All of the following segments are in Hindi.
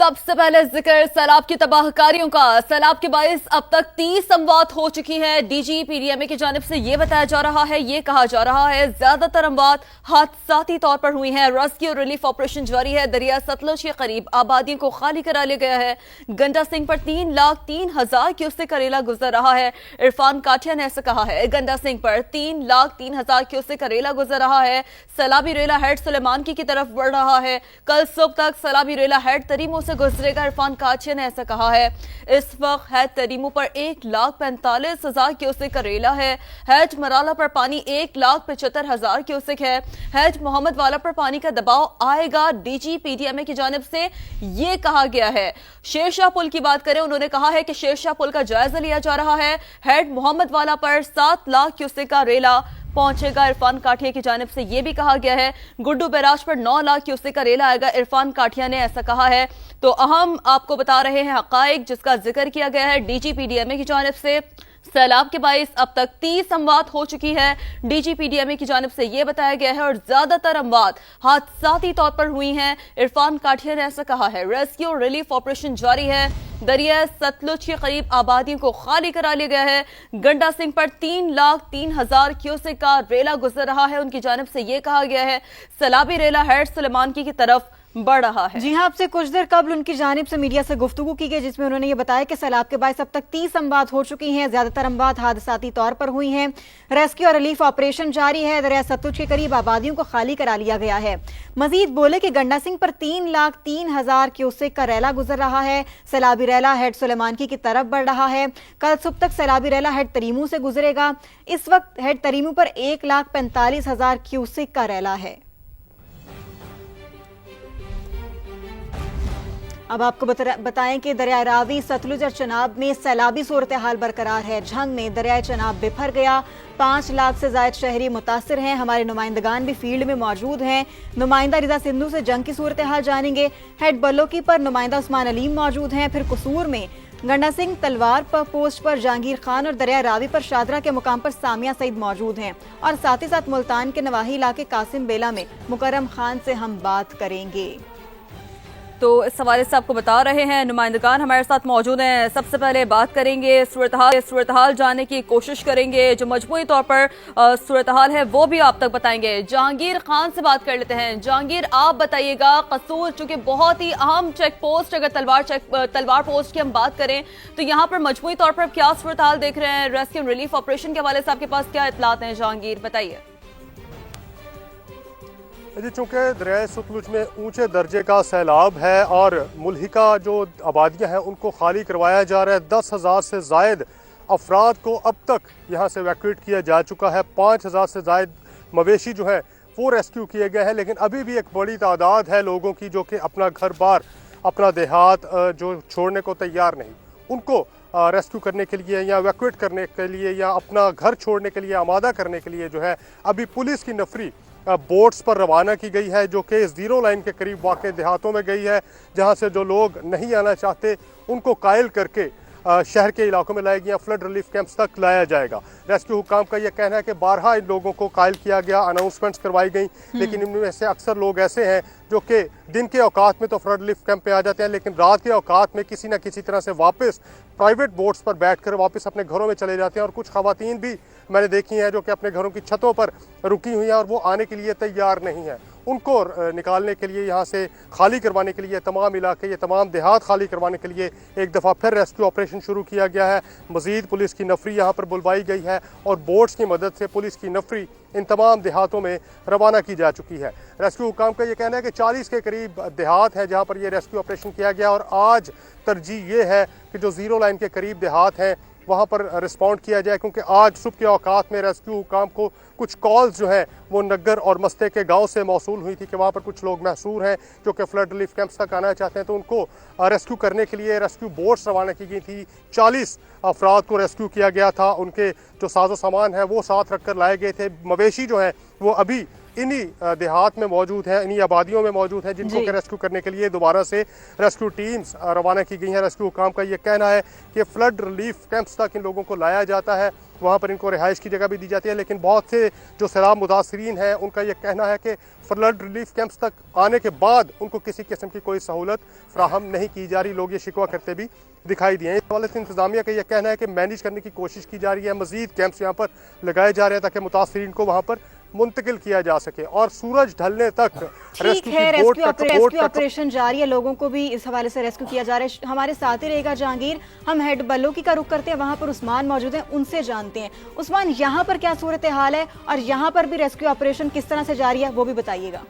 सबसे पहले जिक्र सैलाब की तबाहकारियों का। सैलाब के बाइस अब तक 30 अमवात हो चुकी है। डीजी पीडीएमए की जानिब से ये बताया जा रहा है, ये कहा जा रहा है ज्यादातर अमवात हादसाती तौर पर हुई हैं। रेस्क्यू रिलीफ ऑपरेशन जारी है। दरिया सतलुज के करीब आबादियों को खाली करा लिया गया है। गंडा सिंह पर 3,03,000 क्यूसेक करेला गुजर रहा है। इरफान काठिया ने ऐसा कहा है। गंडा सिंह पर 3,03,000 क्यूसेक करेला गुजर रहा है। सैलाबी रेला हेड सुलेमानकी की तरफ बढ़ रहा है। कल सुबह तक सैलाबी रेला हेड तरीमो से गुजरेगा। इरफान काठिया ने ऐसा कहा है। इस वक्त हैज तरीमो पर 1,45,000 क्यूसेक करेला है। हैज मराला पर पानी 1,75,000 क्यूसेक है। हैज मोहम्मद वाला पर पानी का दबाव आएगा। डीजी पीडीएमए की जानिब से यह कहा गया है। शेरशाह पुल की बात करें, उन्होंने कहा है कि शेरशाह पुल का जायजा लिया जा रहा है। हैड मोहम्मद वाला पर 7 लाख क्यूसेक का रेला पहुंचेगा। इरफान काठिया की जानिब से यह भी कहा गया है। गुड्डू बैराज पर 9 लाख क्यूसेक का रेला आएगा। इरफान काठिया ने ऐसा कहा है। तो अहम आपको बता रहे हैं हकाइक जिसका जिक्र किया गया है डीजी पीडीएमए की जानिब से। सैलाब के बाइस अब तक 30 अमवात हो चुकी है। डीजी पीडीएमए की जानिब से यह बताया गया है और ज्यादातर अमवात हादसाती तौर पर हुई हैं। इरफान काठिया ने ऐसा कहा है। रेस्क्यू रिलीफ ऑपरेशन जारी है। दरिया सतलुज के करीब आबादियों को खाली करा लिया गया है। गंडा सिंह पर 3,03,000 क्यूसेक का रेला गुजर रहा है। उनकी जानिब से यह कहा गया है सैलाबी रेला हेड सुलेमानकी की तरफ बढ़ रहा है। जी हां, आपसे कुछ देर कबल उनकी जानिब से मीडिया से गुफ्तगू की गई जिसमें उन्होंने ये बताया कि सैलाब के बाइस अब तक 30 अमवात हो चुकी हैं। ज्यादातर अमवात हादसाती तौर पर हुई हैं। रेस्क्यू और रिलीफ ऑपरेशन जारी है। दरिया सतलुज के करीब आबादियों को खाली करा लिया गया है। मजीद बोले कि गंडा सिंह पर 3,03,000 क्यूसेक का रेला गुजर रहा है। सैलाबी रेला हेड सुलेमानकी की तरफ बढ़ रहा है। कल सुबह तक सैलाबी रेला हेड तरीमू से गुजरेगा। इस वक्त हेड तरीमू पर 1,45,000 क्यूसेक का रेला है। अब आपको बताएं कि दरिया रावी, सतलुज और चनाब में सैलाबी सूरत हाल बरकरार है। झंग में दरिया चनाब बिफर गया। 5 लाख से ज्यादा शहरी मुतासिर हैं। हमारे नुमाइंदगान भी फील्ड में मौजूद हैं। नुमाइंदा रिजा सिंधु से जंग की सूरत हाल जानेंगे। हेड बल्लोकी पर नुमाइंदा उस्मान अलीम मौजूद हैं। फिर कसूर में गंडा सिंह तलवार पर पोस्ट पर जहांगीर खान और दरिया रावी पर शादरा के मुकाम पर सामिया सईद मौजूद हैं। और साथ ही साथ मुल्तान के नवाही इलाके कासिम बेला में मुकर्रम खान से हम बात करेंगे। तो इस हवाले से आपको बता रहे हैं नुमाइंदगान हमारे साथ मौजूद हैं। सबसे पहले बात करेंगे सूरत हाल जानने की कोशिश करेंगे। जो मजमूई तौर पर सूरत हाल है वो भी आप तक बताएंगे। जहांगीर खान से बात कर लेते हैं। जहांगीर, आप बताइएगा कसूर चूंकि बहुत ही अहम चेक पोस्ट, अगर तलवार पोस्ट की हम बात करें तो यहाँ पर मजमूई तौर पर क्या सूरत हाल देख रहे हैं? रेस्क्यू रिलीफ ऑपरेशन के हवाले से आपके पास क्या इतलात हैं? जहांगीर बताइए। जी, चूँकि दरिया सतलुज में ऊंचे दर्जे का सैलाब है और मुल्हिका जो आबादियाँ हैं उनको खाली करवाया जा रहा है। 10,000 से ज़ायद अफराद को अब तक यहाँ से इवैक्यूएट किया जा चुका है। 5,000 से ज़ायद मवेशी जो है वो रेस्क्यू किए गए हैं। लेकिन अभी भी एक बड़ी तादाद है लोगों की जो कि अपना घर बार, अपना देहात जो छोड़ने को तैयार नहीं। उनको रेस्क्यू करने के लिए या इवैक्यूएट करने के लिए या अपना घर छोड़ने के लिए आमादा करने के लिए जो है अभी पुलिस की नफरी बोट्स पर रवाना की गई है जो कि ज़ीरो लाइन के करीब वाक़ देहातों में गई है, जहां से जो लोग नहीं आना चाहते उनको कायल करके शहर के इलाकों में लाया गया, फ्लड रिलीफ कैंप्स तक लाया जाएगा। रेस्क्यू हुकाम का यह कहना है कि बारहा इन लोगों को कायल किया गया, अनाउंसमेंट्स करवाई गई, लेकिन इनमें से अक्सर लोग ऐसे हैं जो कि दिन के औकात में तो फ्लड रिलीफ कैंप पे आ जाते हैं, लेकिन रात के औकात में किसी न किसी तरह से वापस प्राइवेट बोट्स पर बैठकर वापस अपने घरों में चले जाते हैं। और कुछ खवातीन भी मैंने देखी हैं जो कि अपने घरों की छतों पर रुकी हुई हैं और वो आने के लिए तैयार नहीं है। उनको निकालने के लिए, यहाँ से खाली करवाने के लिए, तमाम इलाके, ये तमाम देहात खाली करवाने के लिए एक दफ़ा फिर रेस्क्यू ऑपरेशन शुरू किया गया है। मज़ीद पुलिस की नफरी यहाँ पर बुलवाई गई है और बोट्स की मदद से पुलिस की नफरी इन तमाम देहातों में रवाना की जा चुकी है। रेस्क्यू हुकाम का ये कहना है कि 40 के करीब देहात है जहाँ पर ये रेस्क्यू ऑपरेशन किया गया और आज तरजीह ये है कि जो ज़ीरो लाइन के करीब देहात हैं वहाँ पर रिस्पॉन्ड किया जाए, क्योंकि आज सुबह के औकात में रेस्क्यू हुकाम को कुछ कॉल्स जो हैं वो नग्गर और मस्ते के गांव से मौसूल हुई थी कि वहाँ पर कुछ लोग महसूर हैं जो कि फ्लड रिलीफ कैंप्स तक आना चाहते हैं। तो उनको रेस्क्यू करने के लिए रेस्क्यू बोट्स रवाना की गई थी। 40 अफराद को रेस्क्यू किया गया था। उनके जो साजो सामान है वो साथ रखकर लाए गए थे। मवेशी जो है वो अभी इन्हीं देहात में मौजूद हैं, इन्हीं आबादियों में मौजूद हैं, जिनको जी। रेस्क्यू करने के लिए दोबारा से रेस्क्यू टीम्स रवाना की गई हैं। रेस्क्यू काम का ये कहना है कि फ्लड रिलीफ कैंप्स तक इन लोगों को लाया जाता है, वहाँ पर इनको रिहाइश की जगह भी दी जाती है। लेकिन बहुत से जो सैलाब मुतासरीन हैं उनका यह कहना है कि फ्लड रिलीफ कैंप्स तक आने के बाद उनको किसी किस्म की कोई सहूलत फ्राहम नहीं की जा रही। लोग ये शिकवा करते भी दिखाई दिए हैं। इस हवाले से इंतजामिया का यह कहना है कि मैनेज करने की कोशिश की जा रही है, मजीद कैंप्स यहाँ पर लगाए जा रहे हैं ताकि मुतासरीन को वहाँ पर मुंतकिल किया जा सके। और सूरज ढलने तक ठीक है, रेस्क्यू ऑपरेशन जारी है, लोगों को भी इस हवाले से रेस्क्यू किया जा रहा है। हमारे साथ ही रहेगा जहांगीर। हम हेड बल्लोकी का रुख करते हैं, वहां पर उस्मान मौजूद हैं, उनसे जानते हैं। उस्मान, यहाँ पर क्या सूरत हाल है और यहाँ पर भी रेस्क्यू ऑपरेशन किस तरह से जारी है, वो भी बताइएगा।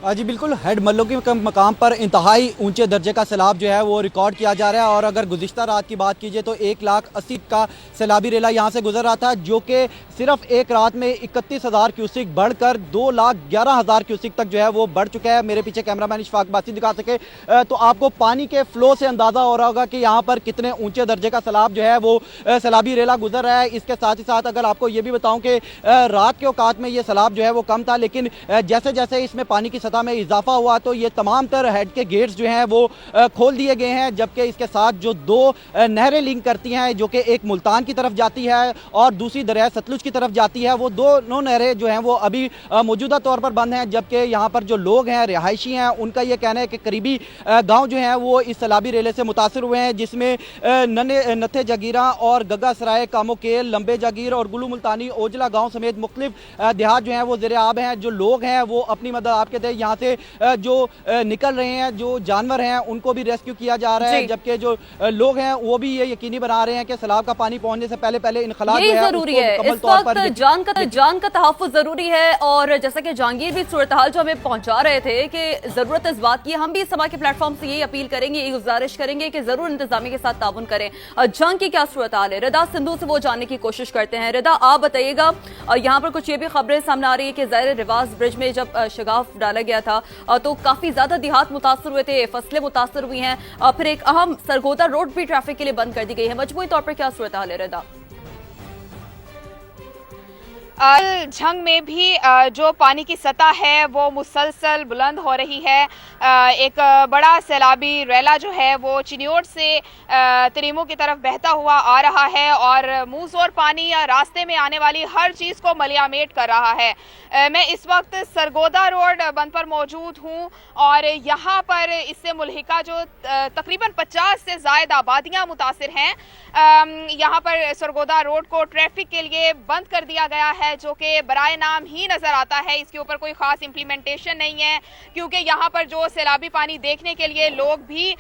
जी बिल्कुल, हेड मल्लोकी के मकाम पर इंतहाई ऊंचे दर्जे का सैलाब जो है वो रिकॉर्ड किया जा रहा है। और अगर गुज़िश्ता रात की बात कीजिए तो 1,80,000 का सैलाबी रेला यहाँ से गुजर रहा था, जो कि सिर्फ एक रात में 31,000 क्यूसिक बढ़कर 2,11,000 क्यूसिक तक जो है वो बढ़ चुका है। मेरे पीछे कैमरामैन इशफाक बासी दिखा सके तो आपको पानी के फ्लो से अंदाज़ा हो रहा होगा कि यहाँ पर कितने ऊँचे दर्जे का सैलाब जो है वो सैलाबी रेला गुजर रहा है। इसके साथ ही साथ अगर आपको ये भी बताऊँ कि रात के औकात में ये सैलाब जो है वो कम था, लेकिन जैसे जैसे इसमें पानी की में इजाफा हुआ तो ये तमाम तर हेड के गेट्स जो हैं वो खोल दिए गए हैं। जबकि इसके साथ जो दो नहरें लिंक करती हैं, जो कि एक मुल्तान की तरफ जाती है और दूसरी दरिया सतलुज की तरफ जाती है, वो दोनों नहरें जो हैं वो अभी मौजूदा तौर पर बंद हैं। जबकि यहाँ पर जो लोग हैं, रिहायशी हैं, उनका ये कहना है कि करीबी गाँव जो हैं वो इस सैलाबी रेले से मुतासर हुए हैं, जिसमें नथे जगीरा और गग्गा सराय, कामोकेल, लंबे जागीर और गुलू मुल्तानी, ओजला गाँव समेत मुख्तलिफ देहात जो हैं वो ज़ेरे आब हैं। जो लोग हैं वो अपनी मदद आपके थे यहाँ से जो निकल रहे हैं, जो जानवर हैं उनको भी रेस्क्यू किया जा रहा है। जबकि जो लोग हैं वो भी ये यकीनी बना रहे हैं कि सैलाब का पानी पहुंचने से पहले इनखला जो है जरूरी है। इस वक्त जान का तहफ़्फ़ुज़ जरूरी है। और जैसा कि जहांगीर भी सूरत-हाल जो हमें पहुंचा रहे थे कि जरूरत इस बात की, हम भी इस समा के प्लेटफॉर्म से यही अपील करेंगे, यही गुजारिश करेंगे कि जरूर इंतजामिया के साथ ताउन करें। जंग की क्या सूरत हाल है, रिदा सिंधु से वो जानने की कोशिश करते हैं। रिदा, आप बताइएगा, यहाँ पर कुछ ये भी खबरें सामने आ रही है कि ज़ाहिर रिवाज ब्रिज में जब शगाफ डाला गया था तो काफी ज्यादा देहात मुतासर हुए थे, फसलें मुतासर हुई हैं, फिर एक अहम सरगोदा रोड भी ट्रैफिक के लिए बंद कर दी गई है। मजमूई तौर पर क्या सूरत हाल है रिदा? झंग में भी जो पानी की सतह है वो मुसलसल बुलंद हो रही है। एक बड़ा सैलाबी रेला जो है वो चिन्योट से तरीमो की तरफ बहता हुआ आ रहा है और मुंह जोर पानी रास्ते में आने वाली हर चीज़ को मलियामेट कर रहा है। मैं इस वक्त सरगोदा रोड बंद पर मौजूद हूँ और यहाँ पर इससे मुल्हिका जो तकरीबन 50 से ज़ायद आबादियाँ मुतासिर हैं, यहाँ पर सरगोदा रोड को ट्रैफिक के लिए बंद कर दिया गया है, जो कि बराए नाम ही नजर आता है। इसके ऊपर कोई खास इम्प्लीमेंटेशन नहीं है, क्योंकि यहाँ पर जो सैलाबी पानी देखने के लिए लोग भी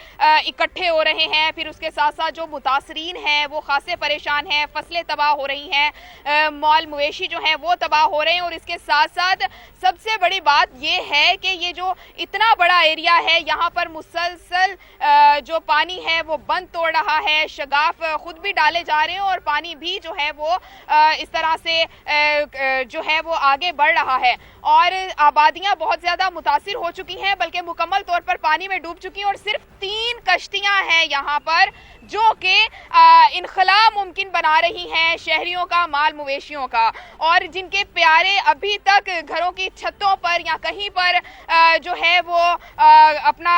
इकट्ठे हो रहे हैं। फिर उसके साथ साथ जो मुतासरीन हैं वो खासे परेशान हैं, फसलें तबाह हो रही हैं, माल मवेशी जो हैं वो तबाह हो रहे हैं। और इसके साथ साथ सबसे बड़ी बात ये है कि ये जो इतना बड़ा एरिया है, यहाँ पर मुसलसल जो पानी है वो बंद तोड़ रहा है, शगाफ खुद भी डाले जा रहे हैं और पानी भी जो है वो इस तरह से जो है वो आगे बढ़ रहा है। और आबादियां बहुत ज्यादा मुतासिर हो चुकी हैं, बल्कि मुकम्मल तौर पर पानी में डूब चुकी हैं। और सिर्फ 3 कश्तियां हैं यहाँ पर जो कि इनखला मुमकिन बना रही हैं शहरियों का, माल मवेशियों का, और जिनके प्यारे अभी तक घरों की छतों पर या कहीं पर जो है वो अपना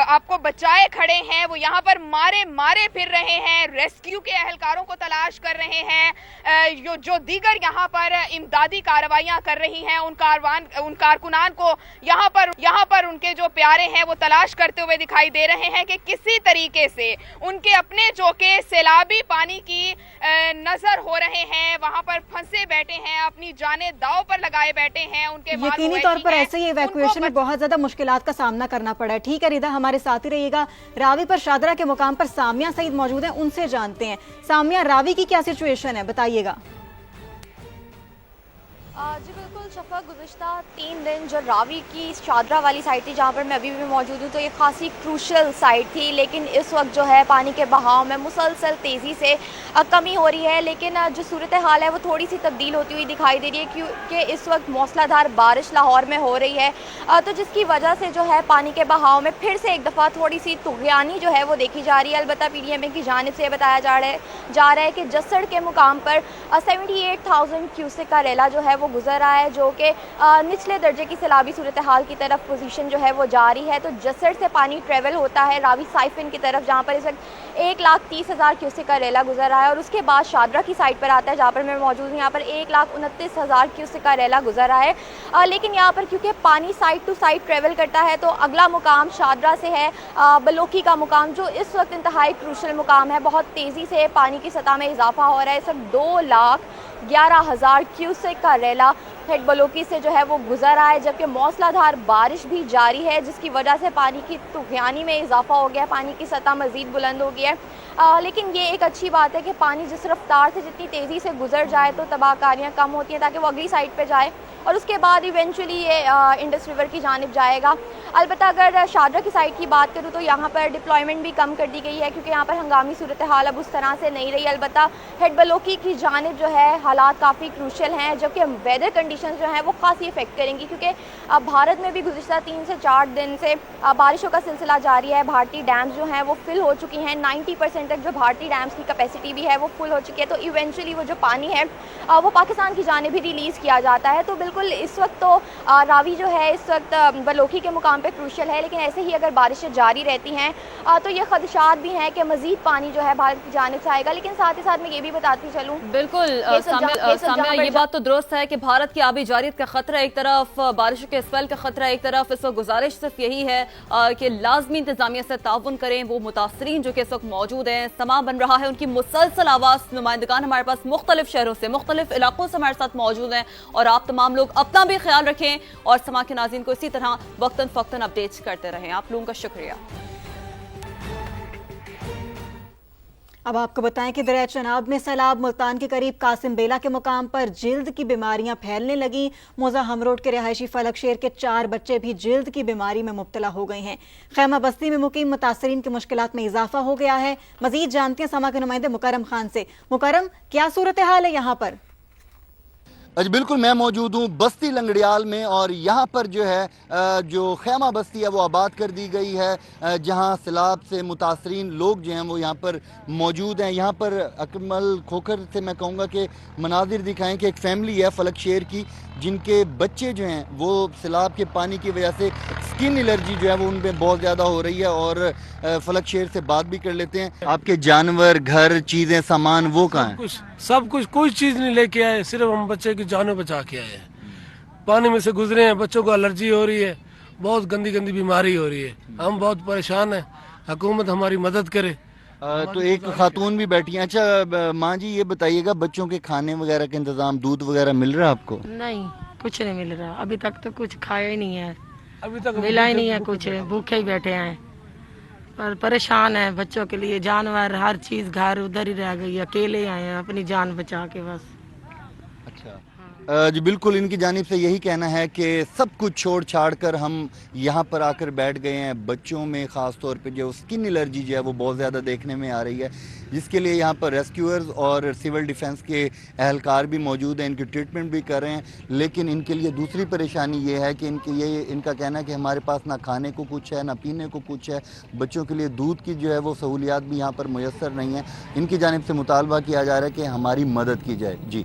आपको बचाए खड़े हैं। वो यहाँ पर मारे फिर रहे हैं, रेस्क्यू के अहलकारों को तलाश कर रहे हैं। जो दीगर यहाँ पर इमदादी कार्रवाइयाँ कर रही हैं, उन कारकुनान को यहाँ पर उनके जो प्यारे हैं वो तलाश करते हुए दिखाई दे रहे हैं कि किसी तरीके से उनके अपने जो के सैलाबी पानी की नजर हो रहे हैं, वहां पर फंसे बैठे हैं, अपनी जाने दांव पर लगाए बैठे हैं। उनके यकीनी तौर पर ऐसे ही इवैक्यूएशन में बहुत ज्यादा मुश्किलात का सामना करना पड़ा है। ठीक है रिदा, हमारे साथ ही रहिएगा। रावी पर शादरा के मुकाम पर सामिया सईद मौजूद हैं, उनसे जानते हैं। सामिया, रावी की क्या सिचुएशन है, बताइएगा। जी बिल्कुल शफक, गुज़िश्ता 3 दिन जो रावी की शादरा वाली साइड थी जहाँ पर मैं अभी भी मौजूद हूँ, तो ये खासी क्रूशल साइड थी, लेकिन इस वक्त जो है पानी के बहाव में मुसलसल तेज़ी से कमी हो रही है। लेकिन जो सूरत हाल है वो थोड़ी सी तब्दील होती हुई दिखाई दे रही है, क्योंकि इस वक्त मौसलाधार बारिश लाहौर में हो रही है, तो जिसकी वजह से जो है पानी के बहाव में फिर से एक दफ़ा थोड़ी सी तुग़यानी जो है वो देखी जा रही है। अलबत्ता PDMA की जानिब से बताया जा रहा है कि जसड़ के मुकाम पर 78,000 क्यूसेक का रेला जो है वो गुजर रहा है, जो कि निचले दर्जे की सैलाबी सूरत हाल की तरफ पोजीशन जो है वो जारी है। तो जसड़ से पानी ट्रेवल होता है रावी साइफिन की तरफ, जहाँ पर इस वक्त 1,30,000 क्यूसेक का रेला गुजर रहा है, और उसके बाद शादरा की साइड पर आता है जहाँ पर मैं मौजूद हूँ। यहाँ पर 1,29,000 क्यूसेक का रेला गुजर रहा है, लेकिन यहाँ पर क्योंकि पानी साइड टू साइड ट्रेवल करता है, तो अगला मुकाम शादरा से है बलोकी का मुकाम, जो इस वक्त इंतहाई क्रूशल मुकाम है। बहुत तेज़ी से पानी की सतह में इजाफा हो रहा है। इस वक्त 2,11,000 क्यूसेक का रेला हेड बलोकी से जो है वो गुजर रहा है, जबकि मौसलाधार बारिश भी जारी है, जिसकी वजह से पानी की तुग़यानी में इजाफा हो गया, पानी की सतह मज़ीद बुलंद हो गई है। लेकिन ये एक अच्छी बात है कि पानी जिस रफ्तार से जितनी तेज़ी से गुजर जाए तो तबाहकारियाँ कम होती हैं, ताकि वो अगली साइड पे जाए और उसके बाद इवेंचुअली ये इंडस रिवर की जानिब जाएगा। अलबत्ता अगर शादरा की साइड की बात करूँ तो यहाँ पर डिप्लॉयमेंट भी कम कर दी गई है, क्योंकि यहाँ पर हंगामी सूरत हाल अब उस तरह से नहीं रही। अलबत्ता हेड बलोकी की जानिब जो है हालात काफ़ी क्रूशल हैं, जबकि वेदर कंडीशंस जो हैं वो खासी इफेक्ट करेंगी, क्योंकि भारत में भी गुज़िश्ता 3 से 4 दिन से बारिशों का सिलसिला जारी है। भारतीय डैम्स जो हैं वो फिल हो चुकी हैं, 90% तक जो भारतीय डैम्स की कैपेसिटी भी है वो फुल हो चुकी है। तो इवेंचुअली वो जो पानी है वो पाकिस्तान की जानिब भी रिलीज़ किया जाता है। तो बिल्कुल इस वक्त तो रावी जो है इस वक्त बलोकी के मुकाम पे क्रूशल है, लेकिन ऐसे ही अगर बारिशें जारी रहती हैं तो ये खदशात भी हैं कि मज़ीद पानी जो है भारत की जानिब से आएगा। लेकिन साथ ही साथ मैं ये भी बताती चलूँ, बिल्कुल सामिया, ये बात तो दुरुस्त है कि भारत की आबी जारियत का खतरा एक तरफ, बारिशों के स्पेल का खतरा एक तरफ। इस वक्त गुजारिश सिर्फ यही है कि लाजमी इंतजामिया से ताउन करें। वो मुतासरीन जो कि इस वक्त मौजूद हैं, समा बन रहा है, उनकी मुसलसल आवाज़ नुमाइंदगान हमारे पास मुख्तलिफ शहरों से, मुख्तलिफ इलाकों से हमारे साथ मौजूद हैं, और आप तमाम लोग अपना भी ख्याल रखें और समा के नाज़रीन को इसी तरह वक्तन फ़क्तन अपडेट्स करते रहें। आप लोगों का शुक्रिया। अब आपको बताएं कि दरिया चनाब में सैलाब, मुल्तान के करीब कासिम बेला के मुकाम पर जिल्द की बीमारियां फैलने लगी। मोज़ाहम रोड के रिहायशी फलक शेर के 4 बच्चे भी जिल्द की बीमारी में मुब्तला हो गए हैं। खैमा बस्ती में मुकीम मुतासरीन की मुश्किलात में इजाफा हो गया है। मजीद जानते हैं समा के नुमाइंदे मुकरम खान से। मुकरम, क्या सूरत हाल है यहाँ पर? जी बिल्कुल, मैं मौजूद हूँ बस्ती लंगड़ियाल में, और यहाँ पर जो है जो खैमा बस्ती है वो आबाद कर दी गई है, जहाँ सैलाब से मुतासरीन लोग जो हैं वो यहाँ पर मौजूद हैं। यहाँ पर अकमल खोखर से मैं कहूँगा कि मनाजिर दिखाएं कि एक फैमिली है फलक शेर की, जिनके बच्चे जो हैं वो सैलाब के पानी की वजह से स्किन एलर्जी जो है वो उनमें बहुत ज़्यादा हो रही है। और फलक शेर से बात भी कर लेते हैं। आपके जानवर, घर, चीज़ें, सामान वो कहाँ हैं? सब कुछ कोई चीज़ नहीं लेके आए, सिर्फ हम बच्चे की जान बचा के आए हैं। पानी में से गुजरे हैं, बच्चों को एलर्जी हो रही है, बहुत गंदी गंदी बीमारी हो रही है, हम बहुत परेशान हैं। हुकूमत हमारी मदद करे। तो एक खातून भी बैठी है। अच्छा माँ जी, ये बताइएगा बच्चों के खाने वगैरह के इंतजाम, दूध वगैरह मिल रहा है आपको? नहीं, कुछ नहीं मिल रहा अभी तक, तो कुछ खाया ही नहीं है, अभी तक मिला ही नहीं है कुछ, भूखे ही बैठे हैं और परेशान है। बच्चों के लिए जानवर, हर चीज घर उधर ही रह गई, अकेले आए हैं अपनी जान बचा के बस। अच्छा जी बिल्कुल, इनकी जानिब से यही कहना है कि सब कुछ छोड़ छाड़ कर हम यहाँ पर आकर बैठ गए हैं। बच्चों में ख़ास तौर पे जो स्किन एलर्जी जो है वो बहुत ज़्यादा देखने में आ रही है, जिसके लिए यहाँ पर रेस्क्यूअर्स और सिविल डिफेंस के अहलकार भी मौजूद हैं, इनकी ट्रीटमेंट भी कर रहे हैं। लेकिन इनके लिए दूसरी परेशानी ये है कि इनका कहना है कि हमारे पास ना खाने को कुछ है, ना पीने को कुछ है। बच्चों के लिए दूध की जो है वो सहूलियात भी यहाँ पर मुयस्सर नहीं है। इनकी जानिब से मुतालबा किया जा रहा है कि हमारी मदद की जाए। जी।